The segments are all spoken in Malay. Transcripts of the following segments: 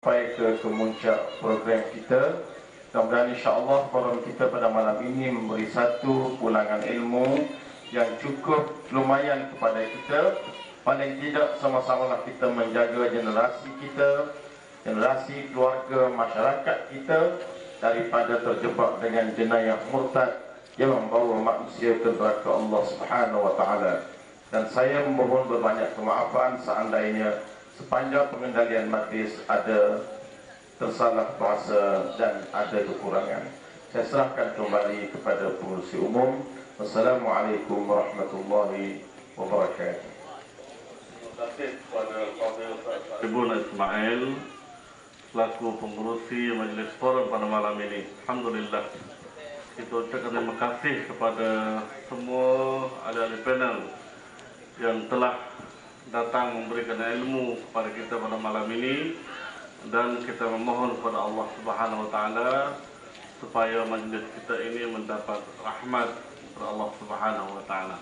Sampai ke kemuncak program kita. Mudah-mudahan insya-Allah forum kita pada malam ini memberi satu pulangan ilmu yang cukup lumayan kepada kita. Paling tidak sama-samalah kita menjaga generasi kita, generasi keluarga masyarakat kita daripada terjebak dengan jenayah murtad yang membawa manusia ke neraka Allah Subhanahu wa taala. Dan saya memohon berbanyak kemaafan seandainya sepanjang pengendalian majlis ada tersalah bahasa dan ada kekurangan. Saya serahkan kembali kepada pengurusi umum. Wassalamualaikum warahmatullahi wabarakatuh. Terima kasih kepada Ibu Ismail selaku pengurusi majlis forum pada malam ini. Alhamdulillah. Kita ucapkan terima kasih kepada semua ahli-ahli panel yang telah datang memberikan ilmu kepada kita pada malam ini, dan kita memohon kepada Allah Subhanahu wa taala supaya majlis kita ini mendapat rahmat dari Allah Subhanahu wa taala.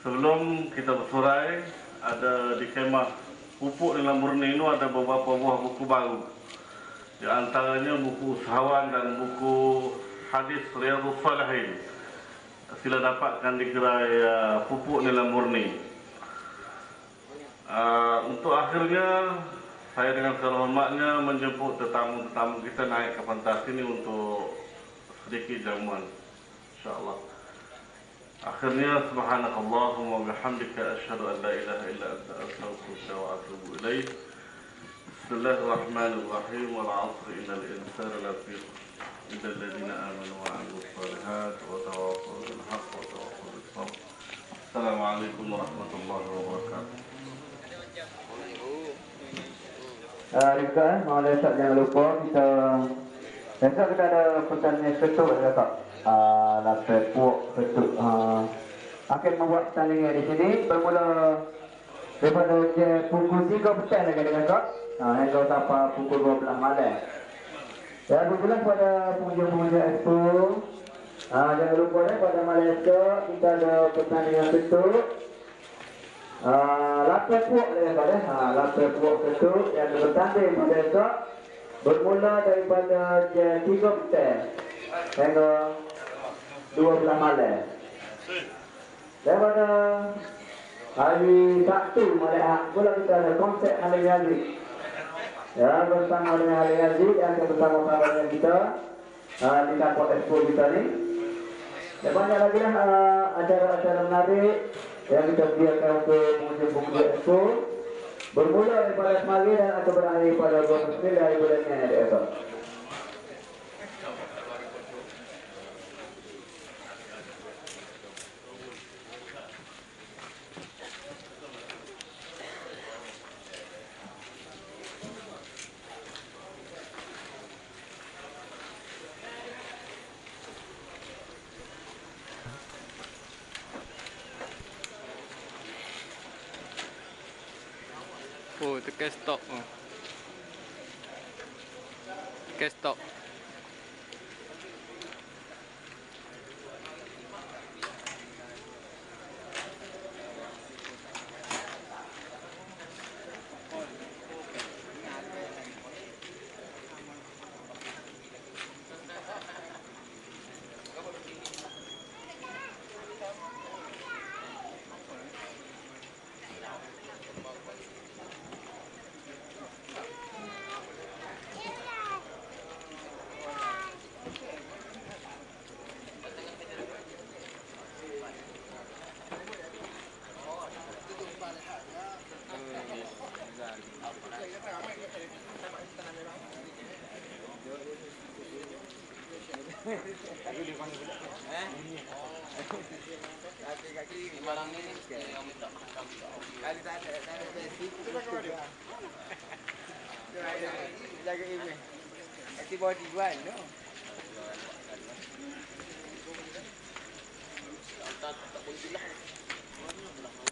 Sebelum kita bersurai, ada di kemah Pupuk Nilam Murni itu ada beberapa buah buku baru. Di antaranya buku Usahawan dan buku Hadis Riyadhus Shalihin. Sila dapatkan di gerai Pupuk Nilam Murni. Untuk akhirnya saya dengan segala hormatnya menjemput tetamu-tetamu kita naik ke pentas ini untuk sedikit jamuan, insyaAllah. Akhirnya subhanakallahumma wa bihamdika asyhadu an la ilaha illa anta astaghfiruka wa atubu ilaik. Bismillahirrahmanirrahim. Wal 'asri innal insana lafi khusr illa alladziina aamanu wa 'amilus shalihaat wa tawassaw bil haqqi wa tawassaw bis sabr. Assalamualaikum warahmatullahi wabarakatuh. Rekan, mohon esok jangan lupa kita esok kita ada pertandingan ketuk dekat lapis puak ketuk akan membuat pertandingan di sini bermula daripada pukul 3 petang lagi dengan kau hingga sampai pukul 12 malam. Dan kebetulan pada pengunjung-pengunjung expo jangan lupa pada malam esok kita ada pertandingan ketuk lapis puak daripada lapis puak ketuk yang bertanding pada esok bermula daripada jam 3 petang hingga 12 malam. Daripada hari Sabtu malam pula kita ada konsert Hari Yazid. Ya, bersama dengan Hari Yazid yang akan bersama-sama dengan kita di Kapol Expo kita ni. Dan banyak lagi lah acara-acara menarik yang kita biarkan untuk pengunjung-pengunjung expo bermula daripada semari dan akan berakhir pada 29 hari bulan yang ada esok. Oh, tekan stop. Tekan stop. Jaga ini. Antibody buat, no? Tak boleh bilang.